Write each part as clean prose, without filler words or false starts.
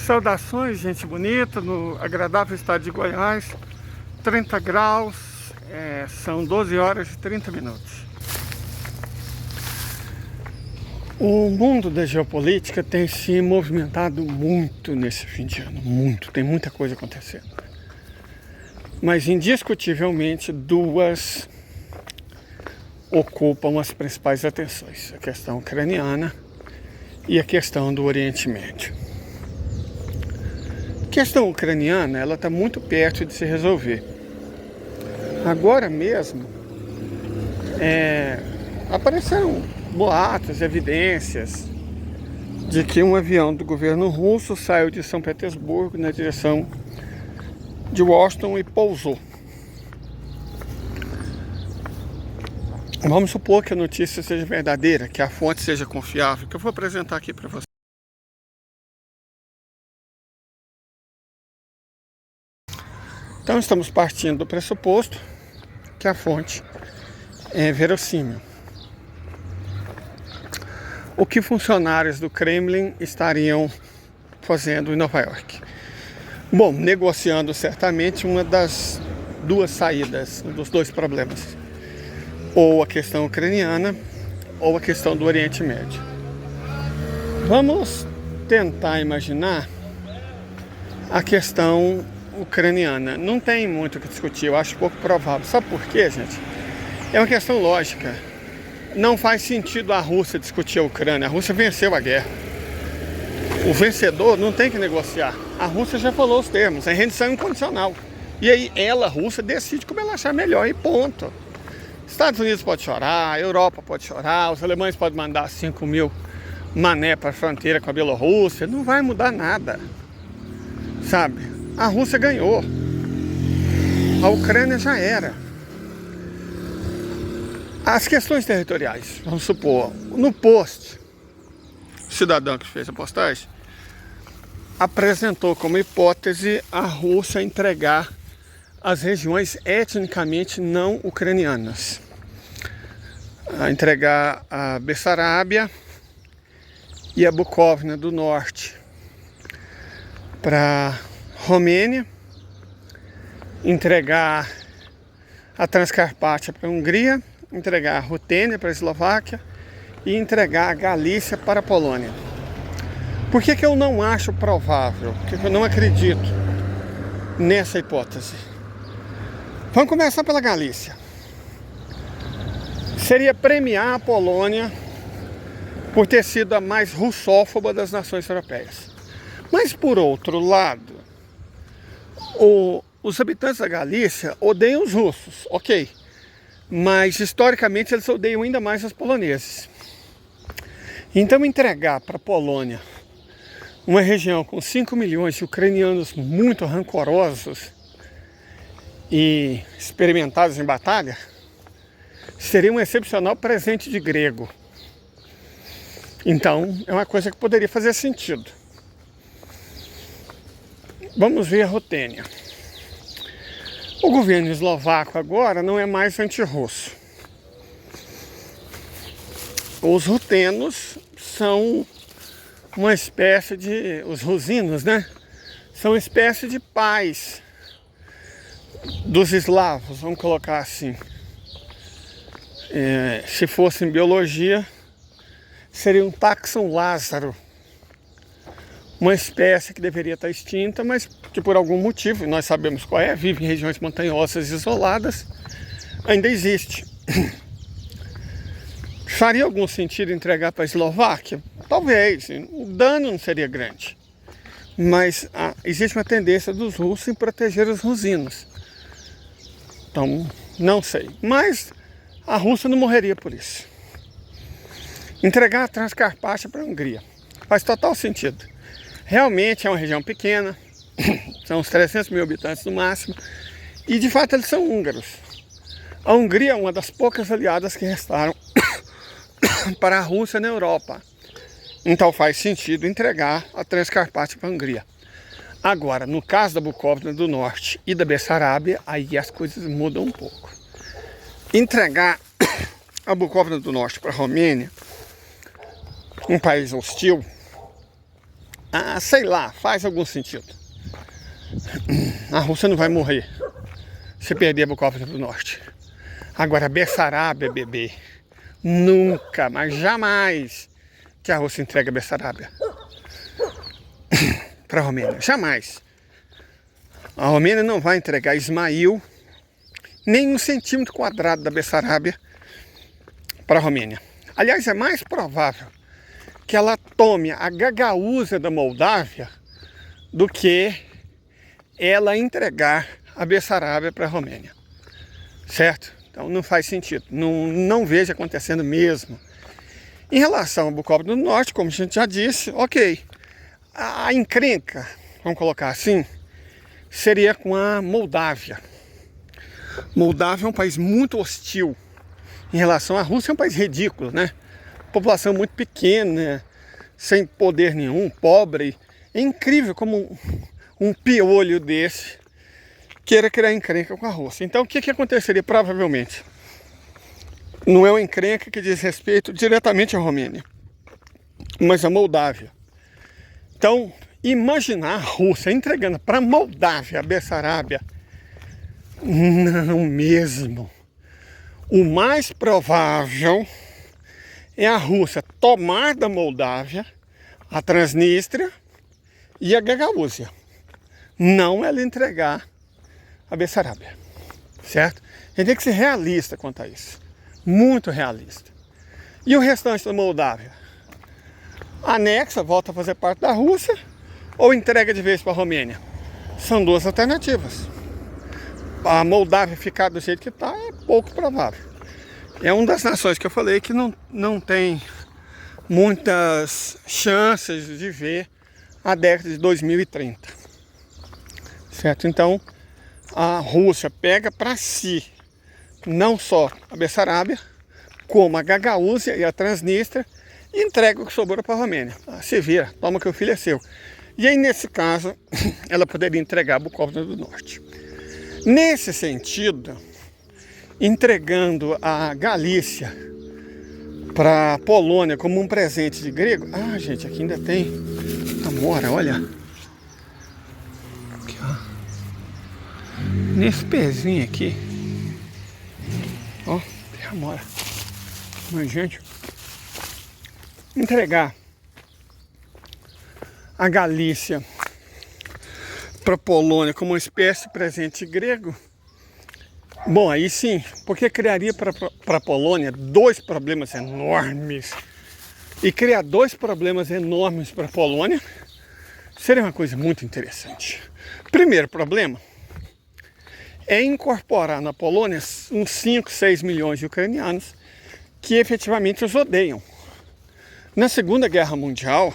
Saudações, gente bonita, no agradável estado de Goiás, 30 graus, são 12 horas e 30 minutos. O mundo da geopolítica tem se movimentado muito nesse fim de ano, tem muita coisa acontecendo. Mas indiscutivelmente duas ocupam as principais atenções: a questão ucraniana e a questão do Oriente Médio. A questão ucraniana, ela está muito perto de se resolver. Agora mesmo, apareceram boatos, evidências de que um avião do governo russo saiu de São Petersburgo na direção de Washington e pousou. Vamos supor que a notícia seja verdadeira, que a fonte seja confiável, que eu vou apresentar aqui para você. Então estamos partindo do pressuposto que a fonte é verossímil. O que funcionários do Kremlin estariam fazendo em Nova York? Bom, negociando certamente uma das duas saídas, um dos dois problemas. Ou a questão ucraniana, ou a questão do Oriente Médio. Vamos tentar imaginar a questão ucraniana. Não tem muito o que discutir, eu acho pouco provável. Sabe por quê, gente? É uma questão lógica. Não faz sentido a Rússia discutir a Ucrânia. A Rússia venceu a guerra. O vencedor não tem que negociar. A Rússia já falou os termos, é rendição incondicional. E aí ela, a Rússia, decide como ela achar melhor e ponto. Estados Unidos pode chorar, a Europa pode chorar, os alemães podem mandar 5 mil mané para a fronteira com a Bielorrússia. Não vai mudar nada, sabe? A Rússia ganhou. A Ucrânia já era. As questões territoriais, vamos supor, no post, o cidadão que fez a postagem apresentou como hipótese a Rússia entregar as regiões etnicamente não ucranianas, a entregar a Bessarábia e a Bucóvina do Norte para Romênia, entregar a Transcarpátia para a Hungria, entregar a Rutênia para a Eslováquia e entregar a Galícia para a Polônia. Por que eu não acho provável? Por que eu não acredito nessa hipótese? Vamos começar pela Galícia. Seria premiar a Polônia por ter sido a mais russófoba das nações europeias. Mas, por outro lado, os habitantes da Galícia odeiam os russos, ok. Mas, historicamente, eles odeiam ainda mais os poloneses. Então, entregar para a Polônia uma região com 5 milhões de ucranianos muito rancorosos e experimentados em batalha, seria um excepcional presente de grego. Então, é uma coisa que poderia fazer sentido. Vamos ver a Rutênia. O governo eslovaco agora não é mais anti-russo. Os rutenos são uma espécie de... os rusinos, né? São uma espécie de pais dos eslavos, vamos colocar assim. Se fosse em biologia, seria um taxon Lázaro. Uma espécie que deveria estar extinta, mas que por algum motivo, nós sabemos qual é, vive em regiões montanhosas isoladas, ainda existe. Faria algum sentido entregar para a Eslováquia? Talvez, o dano não seria grande. Mas existe uma tendência dos russos em proteger os rusinos. Então, não sei. Mas a Rússia não morreria por isso. Entregar a Transcarpátia para a Hungria faz total sentido. Realmente é uma região pequena, são uns 300 mil habitantes no máximo, e de fato eles são húngaros. A Hungria é uma das poucas aliadas que restaram para a Rússia na Europa. Então faz sentido entregar a Transcarpátia para a Hungria. Agora, no caso da Bucóvina do Norte e da Bessarábia, aí as coisas mudam um pouco. Entregar a Bucóvina do Norte para a Romênia, um país hostil, sei lá, faz algum sentido. A Rússia não vai morrer se perder a Bucóvia do Norte. Agora, Bessarabia, bebê, nunca, mas jamais que a Rússia entregue a Bessarabia para a Romênia. Jamais. A Romênia não vai entregar Ismail nem 1 cm² da Bessarabia para a Romênia. Aliás, é mais provável que ela tome a Gagaúzia da Moldávia do que ela entregar a Bessarabia para a Romênia. Certo? Então não faz sentido. Não vejo acontecendo mesmo. Em relação ao Bucóvia do Norte, como a gente já disse, ok. A encrenca, vamos colocar assim, seria com a Moldávia. Moldávia é um país muito hostil em relação à Rússia, é um país ridículo, né? População muito pequena, sem poder nenhum, pobre. É incrível como um piolho desse queira criar encrenca com a Rússia. Então o que aconteceria provavelmente? Não é uma encrenca que diz respeito diretamente à Romênia, mas à Moldávia. Então, imaginar a Rússia entregando para a Moldávia, a Bessarabia, não mesmo. O mais provável é a Rússia tomar da Moldávia a Transnistria e a Gagaúzia. Não ela entregar a Bessarabia, certo? A gente tem que ser realista quanto a isso. Muito realista. E o restante da Moldávia? Anexa, volta a fazer parte da Rússia ou entrega de vez para a Romênia? São duas alternativas. A Moldávia ficar do jeito que está é pouco provável. É uma das nações que eu falei que não tem muitas chances de ver a década de 2030. Certo? Então, a Rússia pega para si não só a Bessarabia, como a Gagaúzia e a Transnistria e entrega o que sobrou para a Romênia. Se vira, toma que o filho é seu. E aí, nesse caso, ela poderia entregar a Bucóvia do Norte. Nesse sentido, entregando a Galícia para a Polônia como um presente de grego. Ah, gente, aqui ainda tem amora, olha. Aqui, ó. Nesse pezinho aqui. Ó, tem amora. Mas, gente, entregar a Galícia para a Polônia como uma espécie de presente grego, bom, aí sim, porque criaria para a Polônia dois problemas enormes. E criar dois problemas enormes para a Polônia seria uma coisa muito interessante. Primeiro problema é incorporar na Polônia uns 5, 6 milhões de ucranianos que efetivamente os odeiam. Na Segunda Guerra Mundial,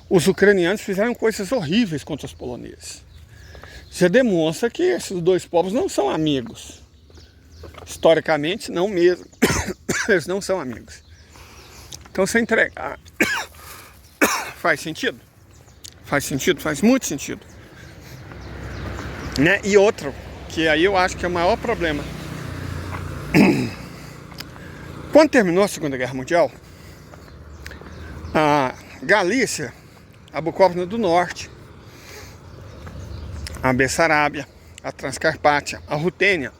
os ucranianos fizeram coisas horríveis contra os poloneses. Já demonstra que esses dois povos não são amigos. Historicamente, não mesmo. Eles não são amigos. Então, se entregar faz sentido? Faz sentido? Faz muito sentido. Né? E outro, que aí eu acho que é o maior problema. Quando terminou a Segunda Guerra Mundial, a Galícia, a Bucóvia do Norte, a Bessarabia, a Transcarpátia, a Rutênia,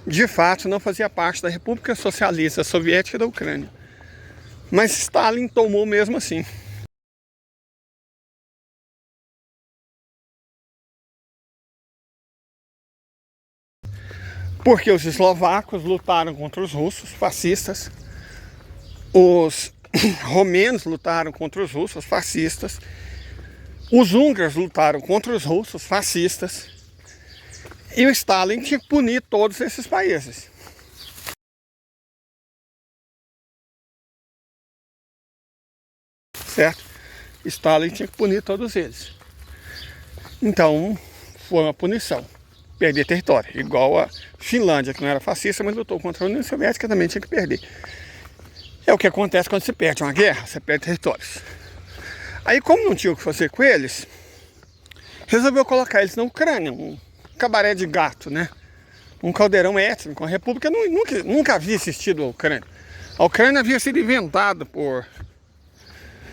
de fato não fazia parte da República Socialista Soviética da Ucrânia. Mas Stalin tomou mesmo assim. Porque os eslovacos lutaram contra os russos fascistas, os romenos lutaram contra os russos fascistas, os húngaros lutaram contra os russos fascistas, e o Stalin tinha que punir todos esses países. Certo? Stalin tinha que punir todos eles. Então, foi uma punição. Perder território. Igual a Finlândia, que não era fascista, mas lutou contra a União Soviética, também tinha que perder. É o que acontece quando se perde uma guerra, você perde territórios. Aí, como não tinha o que fazer com eles, resolveu colocar eles na Ucrânia, um cabaré de gato, né? Um caldeirão étnico. A República nunca havia existido a Ucrânia. A Ucrânia havia sido inventada por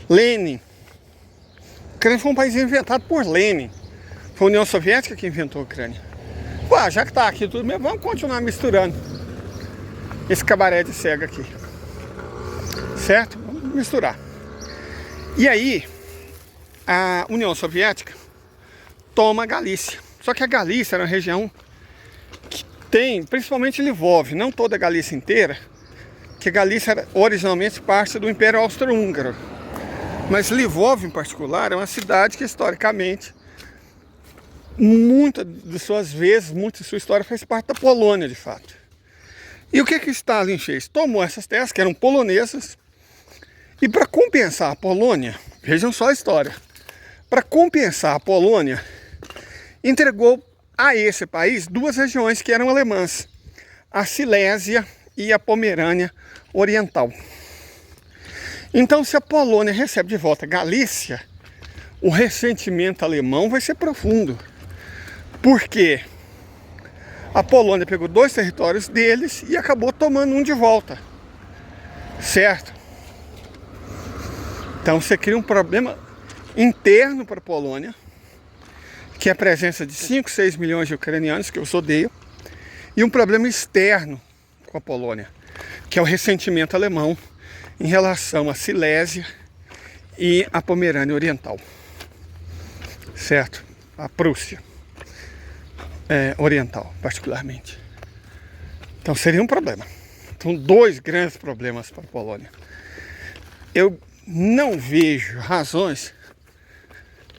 Lenin Ucrânia foi um país inventado por Lenin. Foi a União Soviética que inventou a Ucrânia. Ué, já que tá aqui tudo mesmo, vamos continuar misturando esse cabaré de cega aqui. Certo? Vamos misturar. E aí, a União Soviética toma a Galícia. Só que a Galícia era uma região que tem, principalmente Lvov, não toda a Galícia inteira, que a Galícia era originalmente parte do Império Austro-Húngaro. Mas Lvov, em particular, é uma cidade que, historicamente, muitas de suas vezes, muita de sua história faz parte da Polônia, de fato. E o que Stalin fez? Tomou essas terras, que eram polonesas, e para compensar a Polônia, vejam só a história, para compensar a Polônia, entregou a esse país duas regiões que eram alemãs, a Silésia e a Pomerânia Oriental. Então, se a Polônia recebe de volta a Galícia, o ressentimento alemão vai ser profundo. Porque a Polônia pegou dois territórios deles e acabou tomando um de volta. Certo? Então você cria um problema interno para a Polônia, que é a presença de 5, 6 milhões de ucranianos, que eu odeio, e um problema externo com a Polônia, que é o ressentimento alemão em relação à Silésia e à Pomerânia Oriental. Certo? A Prússia Oriental, particularmente. Então seria um problema. São dois grandes problemas para a Polônia. Eu não vejo razões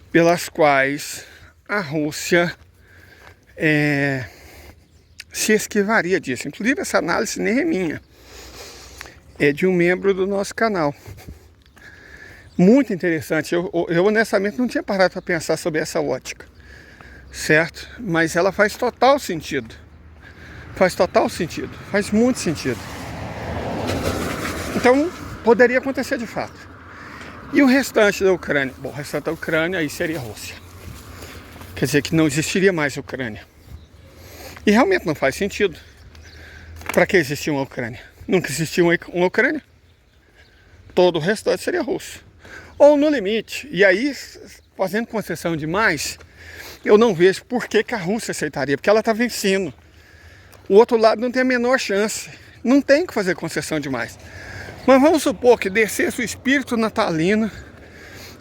pelas quais a Rússia se esquivaria disso. Inclusive essa análise nem é minha. É de um membro do nosso canal. Muito interessante. Eu honestamente não tinha parado para pensar sobre essa ótica. Certo? Mas ela faz total sentido. Faz total sentido. Faz muito sentido. Então, poderia acontecer de fato. E o restante da Ucrânia? Bom, o restante da Ucrânia aí seria a Rússia. Quer dizer que não existiria mais a Ucrânia. E realmente não faz sentido. Para que existia uma Ucrânia? Nunca existiu uma Ucrânia. Todo o restante seria russo. Ou no limite. E aí, fazendo concessão demais, eu não vejo por que a Rússia aceitaria. Porque ela está vencendo. O outro lado não tem a menor chance. Não tem que fazer concessão demais. Mas vamos supor que descesse o espírito natalino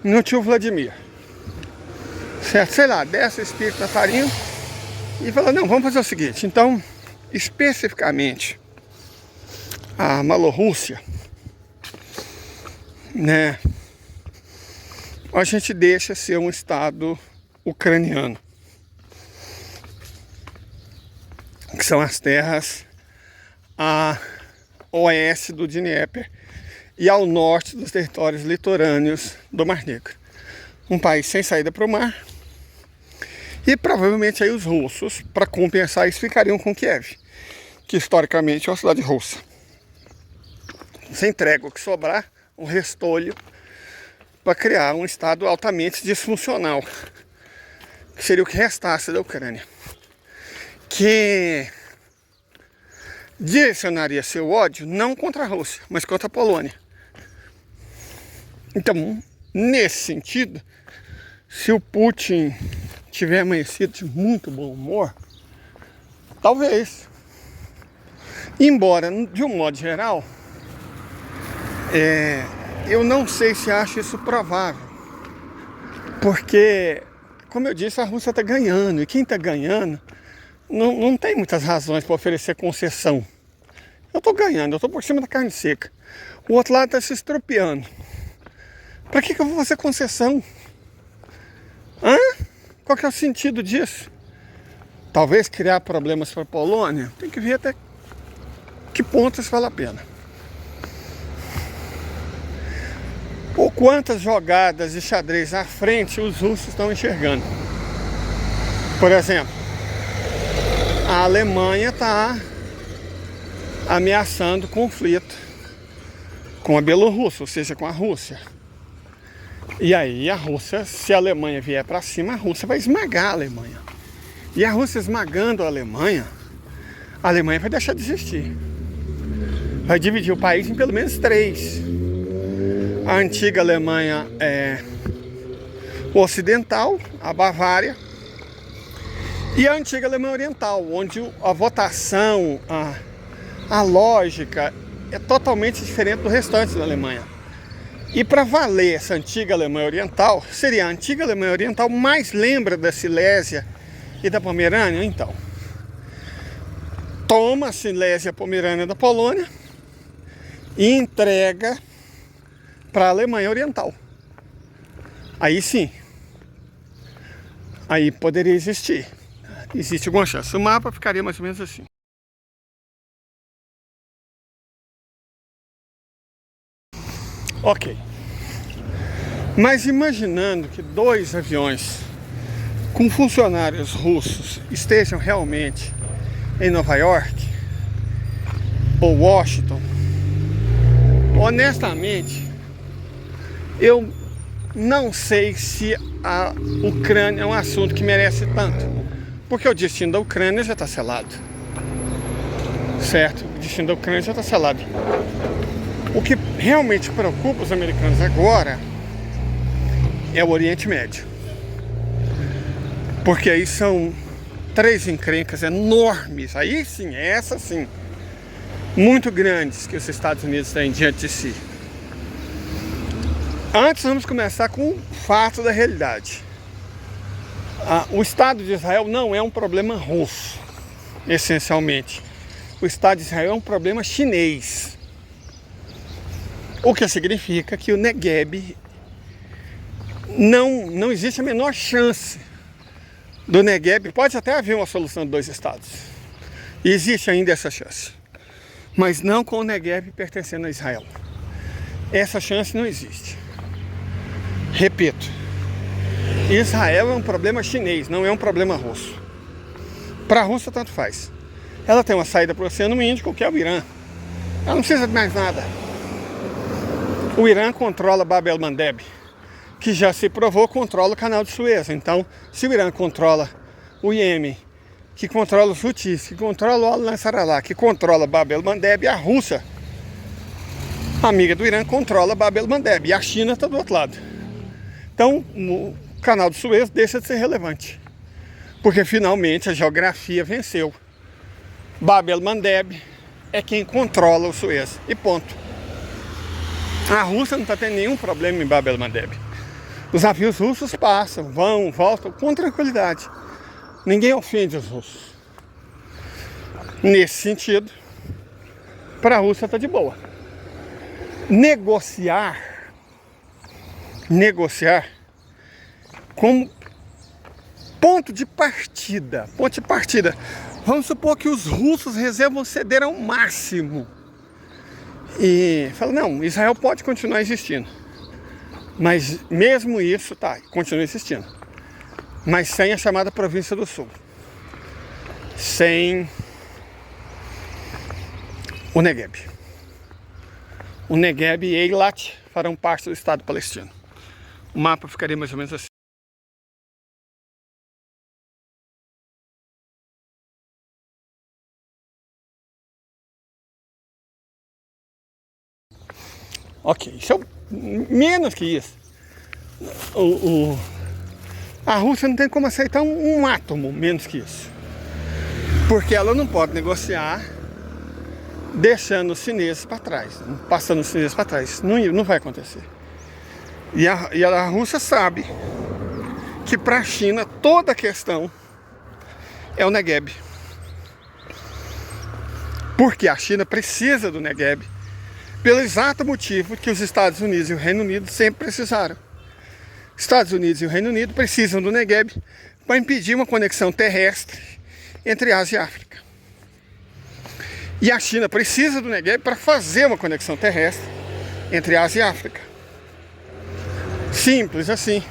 no tio Vladimir. Certo? Sei lá, desce o espírito natalino e fala, não, vamos fazer o seguinte. Então, especificamente, a Malorrússia, né, a gente deixa ser um estado ucraniano, que são as terras a oeste do Dnieper e ao norte dos territórios litorâneos do Mar Negro. Um país sem saída para o mar. E provavelmente aí os russos, para compensar isso, ficariam com Kiev, que historicamente é uma cidade russa. Você entrega o que sobrar, um restolho, para criar um estado altamente disfuncional, que seria o que restasse da Ucrânia, que direcionaria seu ódio não contra a Rússia, mas contra a Polônia. Então, nesse sentido, se o Putin tiver amanhecido de muito bom humor, talvez. Embora, de um modo geral, eu não sei se acho isso provável. Porque, como eu disse, a Rússia está ganhando. E quem está ganhando não tem muitas razões para oferecer concessão. Eu estou ganhando, eu estou por cima da carne seca. O outro lado está se estropiando. Para que eu vou fazer concessão? Hã? Qual que é o sentido disso? Talvez criar problemas para a Polônia? Tem que ver até que ponto isso vale a pena. Ou quantas jogadas de xadrez à frente os russos estão enxergando. Por exemplo, a Alemanha está ameaçando conflito com a Bielorrússia, ou seja, com a Rússia. E aí a Rússia, se a Alemanha vier para cima, a Rússia vai esmagar a Alemanha. E a Rússia esmagando a Alemanha vai deixar de existir. Vai dividir o país em pelo menos 3. A antiga Alemanha o ocidental, a Bavária, e a antiga Alemanha Oriental, onde a votação, a lógica é totalmente diferente do restante da Alemanha. E para valer essa antiga Alemanha Oriental, seria a antiga Alemanha Oriental, mais lembra da Silésia e da Pomerânia? Então, toma a Silésia e a Pomerânia da Polônia e entrega para a Alemanha Oriental. Aí sim, aí poderia existir. Existe alguma chance. O mapa ficaria mais ou menos assim. Ok. Mas imaginando que 2 aviões com funcionários russos estejam realmente em Nova York ou Washington, honestamente, eu não sei se a Ucrânia é um assunto que merece tanto, porque o destino da Ucrânia já está selado, certo? O destino da Ucrânia já está selado. O que realmente preocupa os americanos agora é o Oriente Médio, porque aí são 3 encrencas enormes, aí sim, essas sim, muito grandes que os Estados Unidos têm diante de si. Antes vamos começar com o fato da realidade. O Estado de Israel não é um problema russo, essencialmente. O Estado de Israel é um problema chinês. O que significa que o Negueb não existe a menor chance do Negueb. Pode até haver uma solução de 2 estados. E existe ainda essa chance. Mas não com o Negueb pertencendo a Israel. Essa chance não existe. Repito, Israel é um problema chinês, não é um problema russo. Para a Rússia tanto faz. Ela tem uma saída para o Oceano Índico, que é o Irã. Ela não precisa de mais nada. O Irã controla Bab el-Mandeb, que já se provou controla o canal de Suez. Então, se o Irã controla o Iêmen, que controla os Houthis, que controla o Al-Nasrallah, que controla Bab el-Mandeb, a Rússia, amiga do Irã, controla Bab el-Mandeb, e a China está do outro lado. Então, o canal de Suez deixa de ser relevante, porque finalmente a geografia venceu. Bab el-Mandeb é quem controla o Suez, e ponto. A Rússia não está tendo nenhum problema em Bab el-Mandeb. Os navios russos passam, vão, voltam com tranquilidade. Ninguém ofende os russos. Nesse sentido, para a Rússia está de boa. Negociar como ponto de partida. Vamos supor que os russos resolvam ceder ao máximo. E fala, não, Israel pode continuar existindo. Mas mesmo isso, tá, continua existindo. Mas sem a chamada Província do Sul. Sem o Negueb. O Negueb e Eilat farão parte do Estado palestino. O mapa ficaria mais ou menos assim. Ok, isso é menos que isso. A Rússia não tem como aceitar um átomo menos que isso. Porque ela não pode negociar deixando os chineses para trás, passando os chineses para trás. Não vai acontecer. E a Rússia sabe que para a China toda a questão é o Negueb. Porque a China precisa do Negueb pelo exato motivo que os Estados Unidos e o Reino Unido sempre precisaram. Estados Unidos e o Reino Unido precisam do Negueb para impedir uma conexão terrestre entre Ásia e África. E a China precisa do Negueb para fazer uma conexão terrestre entre Ásia e África. Simples assim.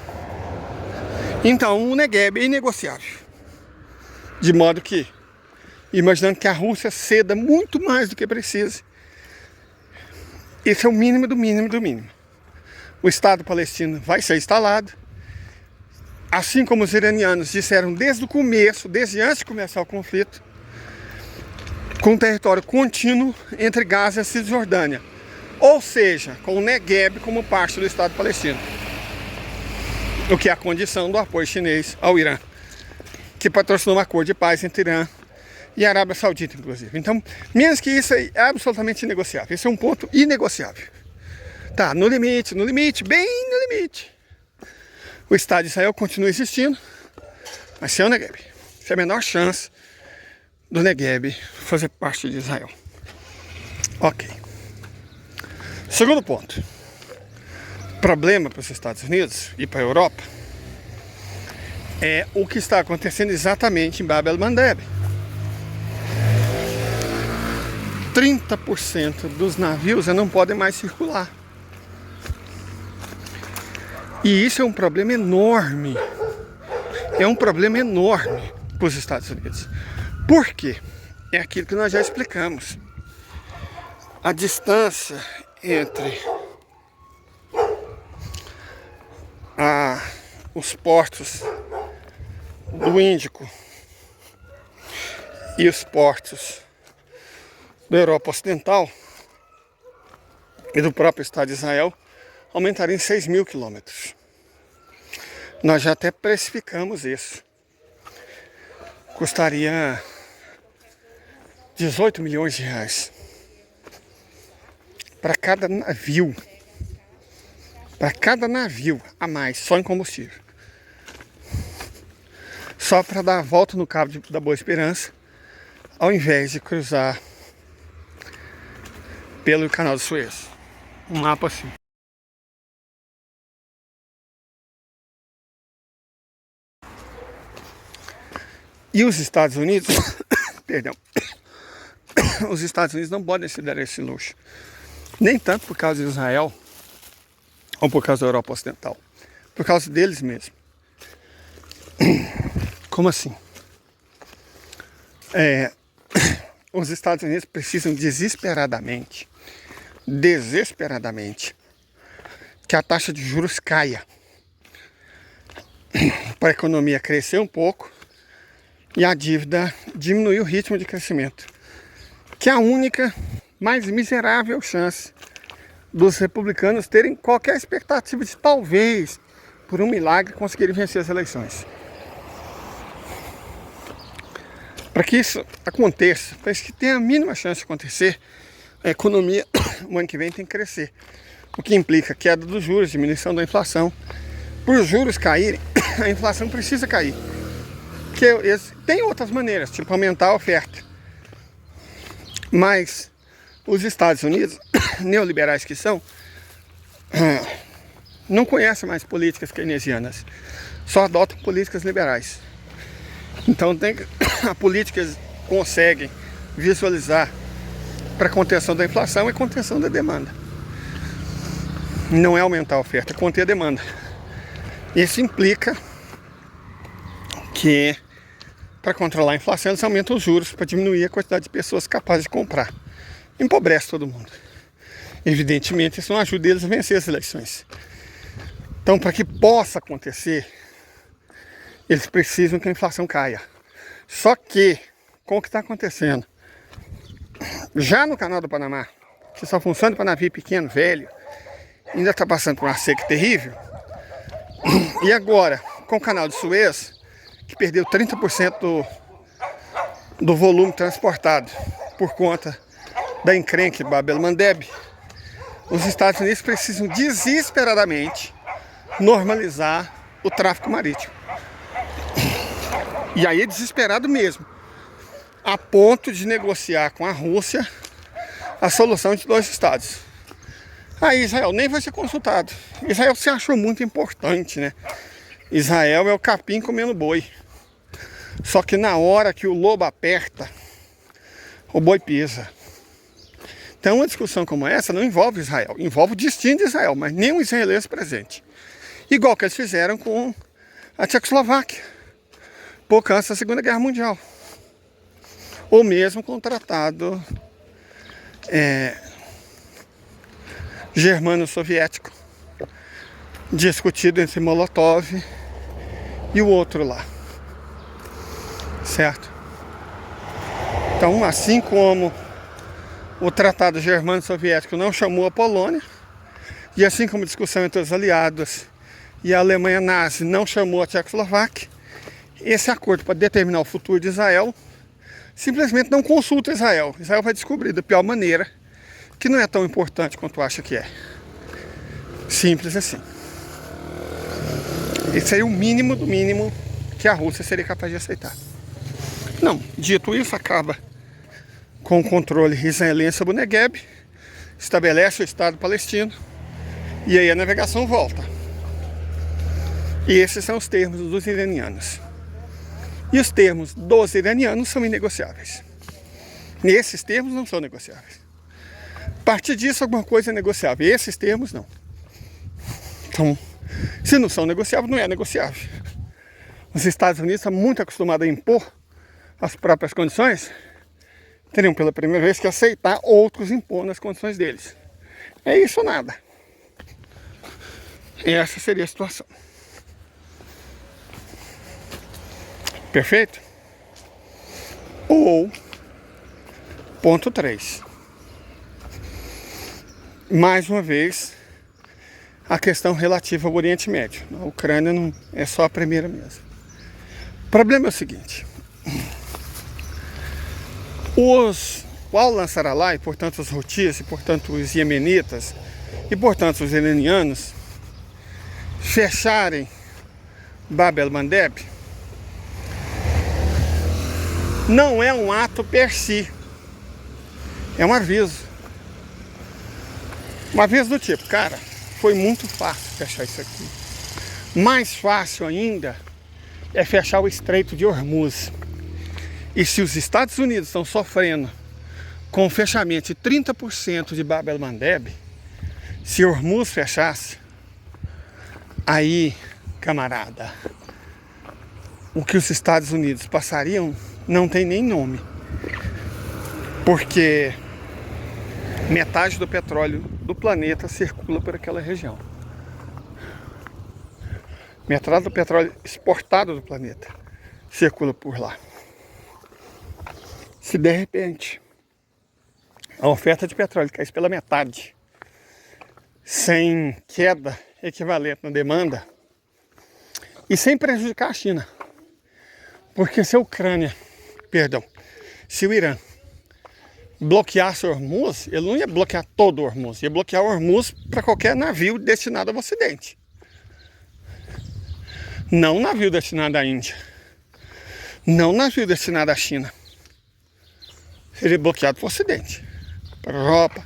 Então o Negueb é inegociável. De modo que, imaginando que a Rússia ceda muito mais do que precisa, esse é o mínimo do mínimo do mínimo. O Estado palestino vai ser instalado, assim como os iranianos disseram desde o começo, desde antes de começar o conflito, com um território contínuo entre Gaza e a Cisjordânia, ou seja, com o Negueb como parte do Estado palestino. o que é a condição do apoio chinês ao Irã, que patrocinou um acordo de paz entre Irã e a Arábia Saudita, inclusive. Então, menos que isso aí, é absolutamente inegociável. Esse é um ponto inegociável. Tá, no limite, bem no limite. O Estado de Israel continua existindo, mas sem o Negev. Essa é a menor chance do Negev fazer parte de Israel. Ok. Segundo ponto. Problema para os Estados Unidos e para a Europa é o que está acontecendo exatamente em Bab el-Mandeb. 30% dos navios não podem mais circular. E isso é um problema enorme. É um problema enorme para os Estados Unidos. Por quê? É aquilo que nós já explicamos. A distância entre os portos do Índico e os portos da Europa Ocidental e do próprio Estado de Israel aumentaria em 6.000 quilômetros. Nós já até precificamos isso. Custaria 18 milhões de reais para cada navio. Para cada navio a mais, só em combustível. Só para dar a volta no Cabo da Boa Esperança, ao invés de cruzar pelo Canal de Suez. Um mapa assim. E os Estados Unidos, perdão, os Estados Unidos não podem se dar esse luxo. Nem tanto por causa de Israel, ou por causa da Europa Ocidental. Por causa deles mesmos. Como assim? Os Estados Unidos precisam desesperadamente, que a taxa de juros caia. Para a economia crescer um pouco e a dívida diminuir o ritmo de crescimento. Que é a única, mais miserável chance dos republicanos terem qualquer expectativa de talvez, por um milagre, conseguirem vencer as eleições. Para que isso aconteça, para que tenha a mínima chance de acontecer, a economia o ano que vem tem que crescer. O que implica queda dos juros, diminuição da inflação. Por os juros caírem, a inflação precisa cair. Porque tem outras maneiras, tipo aumentar a oferta. Mas os Estados Unidos, neoliberais que são, não conhecem mais políticas keynesianas. Só adotam políticas liberais. Então a política que eles conseguem visualizar para contenção da inflação é contenção da demanda. Não é aumentar a oferta, é conter a demanda. Isso implica que para controlar a inflação eles aumentam os juros para diminuir a quantidade de pessoas capazes de comprar. Empobrece todo mundo. Evidentemente isso não ajuda eles a vencer as eleições. Então, para que possa acontecer, eles precisam que a inflação caia. Só que, com o que está acontecendo, já no Canal do Panamá, que só funciona para navio pequeno, velho, ainda está passando por uma seca terrível, e agora, com o Canal de Suez, que perdeu 30% do volume transportado por conta da encrenca de Bab el-Mandeb, os Estados Unidos precisam desesperadamente normalizar o tráfico marítimo. E aí é desesperado mesmo, a ponto de negociar com a Rússia a solução de 2 estados. Aí Israel nem vai ser consultado. Israel se achou muito importante, né? Israel é o capim comendo boi. Só que na hora que o lobo aperta, o boi pisa. Então uma discussão como essa não envolve Israel, envolve o destino de Israel, mas nenhum israelense presente. Igual que eles fizeram com a Tchecoslováquia, por causa da Segunda Guerra Mundial. Ou mesmo com o tratado germano-soviético, discutido entre Molotov e o outro lá. Certo? Então, assim como o tratado germano-soviético não chamou a Polônia, e assim como a discussão entre os aliados e a Alemanha nazi não chamou a Tchecoslováquia, esse acordo para determinar o futuro de Israel simplesmente não consulta Israel. Israel vai descobrir da pior maneira que não é tão importante quanto acha que é. Simples assim. Esse aí é o mínimo do mínimo que a Rússia seria capaz de aceitar. Não, dito isso, acaba com o controle israelense sobre o Negueb, estabelece o Estado palestino e aí a navegação volta. E esses são os termos dos iranianos. E os termos dos iranianos são inegociáveis. E esses termos não são negociáveis. A partir disso, alguma coisa é negociável. E esses termos, não. Então, se não são negociáveis, não é negociável. Os Estados Unidos estão muito acostumados a impor as próprias condições, teriam pela primeira vez que aceitar outros impor nas condições deles. É isso ou nada. E essa seria a situação. Perfeito? Ou, ponto 3. Mais uma vez, a questão relativa ao Oriente Médio. A Ucrânia não é só a primeira mesmo. O problema é o seguinte. O Al-Nasrallah, e portanto os Houthis, e portanto os Iemenitas, e portanto os iranianos, fecharem Bab el-Mandeb, não é um ato per si, é um aviso. Um aviso do tipo, cara, foi muito fácil fechar isso aqui. Mais fácil ainda é fechar o Estreito de Hormuz. E se os Estados Unidos estão sofrendo com o fechamento de 30% de Bab el-Mandeb, se Hormuz fechasse, aí, camarada, o que os Estados Unidos passariam não tem nem nome. Porque metade do petróleo do planeta circula por aquela região. Metade do petróleo exportado do planeta circula por lá. Se de repente a oferta de petróleo caísse pela metade, sem queda equivalente na demanda e sem prejudicar a China, porque se o Irã bloqueasse o Hormuz, ele não ia bloquear todo o Hormuz, ia bloquear o Hormuz para qualquer navio destinado ao Ocidente. Não navio destinado à Índia. Não navio destinado à China. Seria bloqueado para o Ocidente. Para a Europa,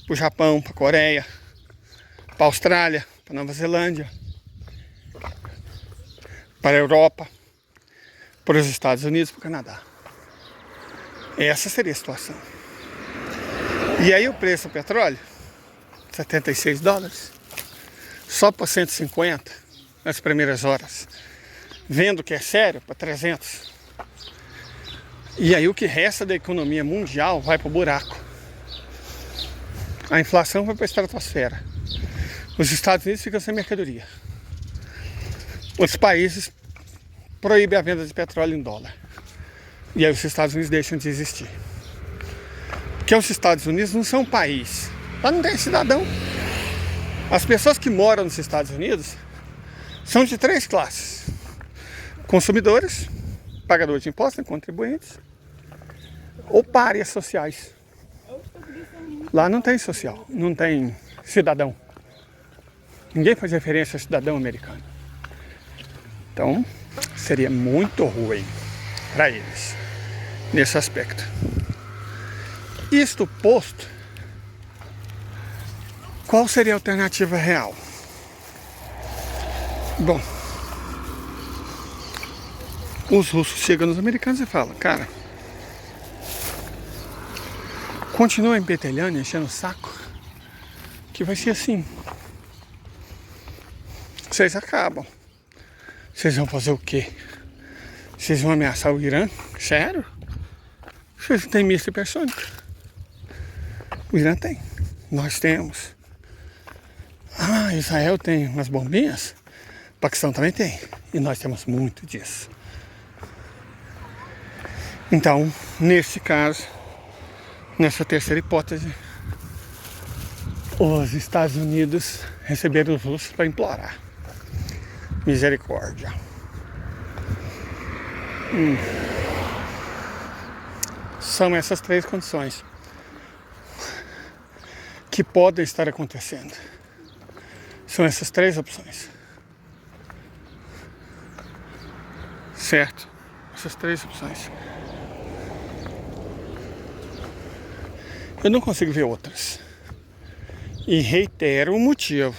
para o Japão, para a Coreia, para a Austrália, para a Nova Zelândia, para a Europa, para os Estados Unidos, para o Canadá. Essa seria a situação. E aí o preço do petróleo, 76 dólares, só para 150 nas primeiras horas. Vendo que é sério, para 300. E aí o que resta da economia mundial vai para o buraco. A inflação vai para a estratosfera. Os Estados Unidos ficam sem mercadoria. Os países proíbem a venda de petróleo em dólar. E aí os Estados Unidos deixam de existir. Porque os Estados Unidos não são um país. Lá não tem cidadão. As pessoas que moram nos Estados Unidos são de 3 classes. Consumidores, pagadores de impostos, contribuintes, ou párias sociais. Lá não tem social, não tem cidadão. Ninguém faz referência a cidadão americano. Então, seria muito ruim para eles, nesse aspecto. Isto posto, qual seria a alternativa real? Bom, os russos chegam nos americanos e falam, cara, continua empetelhando, enchendo o saco, que vai ser assim. Vocês acabam. Vocês vão fazer o quê? Vocês vão ameaçar o Irã? Sério? Vocês não têm míssil hipersônico? O Irã tem. Nós temos. Ah, Israel tem umas bombinhas? O Paquistão também tem. E nós temos muito disso. Então, nesse caso, nessa terceira hipótese, os Estados Unidos receberam os russos para implorar. Misericórdia. São essas três condições que podem estar acontecendo. São essas três opções. Certo? Essas três opções. Eu não consigo ver outras. E reitero o motivo.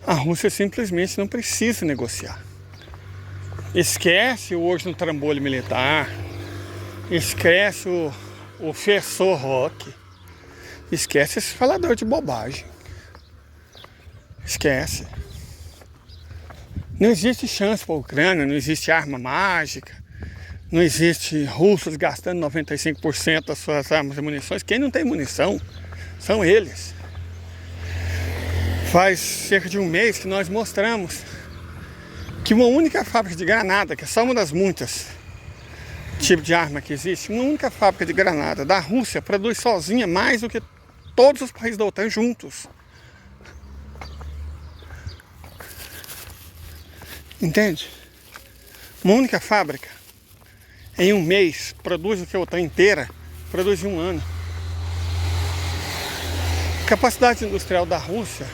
A Rússia simplesmente não precisa negociar. Esquece hoje no trambolho militar. Esquece o fessor rock. Esquece esse falador de bobagem. Esquece. Não existe chance para a Ucrânia, não existe arma mágica, não existe russos gastando 95% das suas armas e munições. Quem não tem munição são eles. Faz cerca de um mês que nós mostramos que uma única fábrica de granada, que é só uma das muitas tipos de arma que existe, uma única fábrica de granada da Rússia produz sozinha mais do que todos os países da OTAN juntos. Entende? Uma única fábrica em um mês produz o que a OTAN inteira produz em um ano. A capacidade industrial da Rússia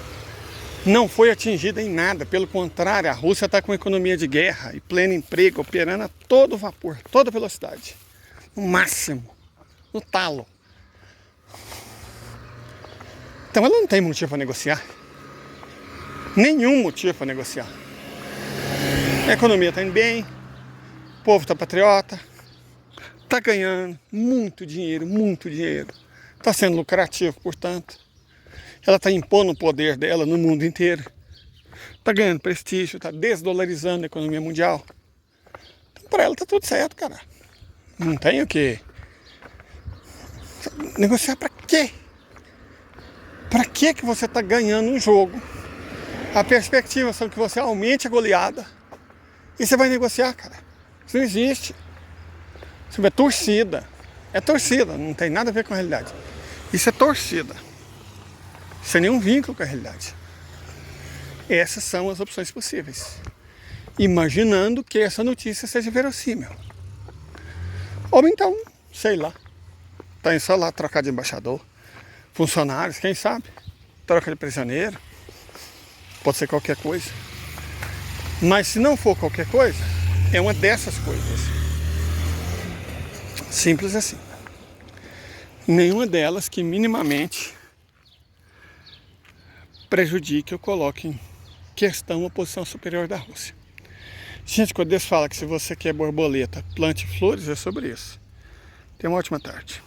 não foi atingida em nada, pelo contrário, a Rússia está com economia de guerra e pleno emprego, operando a todo vapor, toda velocidade, no máximo, no talo. Então ela não tem motivo para negociar, nenhum motivo para negociar. A economia está indo bem, o povo está patriota, está ganhando muito dinheiro, está sendo lucrativo, portanto. Ela está impondo o poder dela no mundo inteiro. Está ganhando prestígio, está desdolarizando a economia mundial. Então, para ela está tudo certo, cara. Não tem o que negociar para quê? Para que você está ganhando um jogo? A perspectiva são que você aumente a goleada e você vai negociar, cara. Isso não existe. Isso é torcida. É torcida, não tem nada a ver com a realidade. Isso é torcida. Sem nenhum vínculo com a realidade. Essas são as opções possíveis. Imaginando que essa notícia seja verossímil. Ou então, sei lá, tá só lá trocar de embaixador, funcionários, quem sabe, troca de prisioneiro, pode ser qualquer coisa. Mas se não for qualquer coisa, é uma dessas coisas. Simples assim. Nenhuma delas que minimamente prejudique ou coloque em questão a posição superior da Rússia. Gente, quando Deus fala que se você quer borboleta, plante flores, é sobre isso. Tenha uma ótima tarde.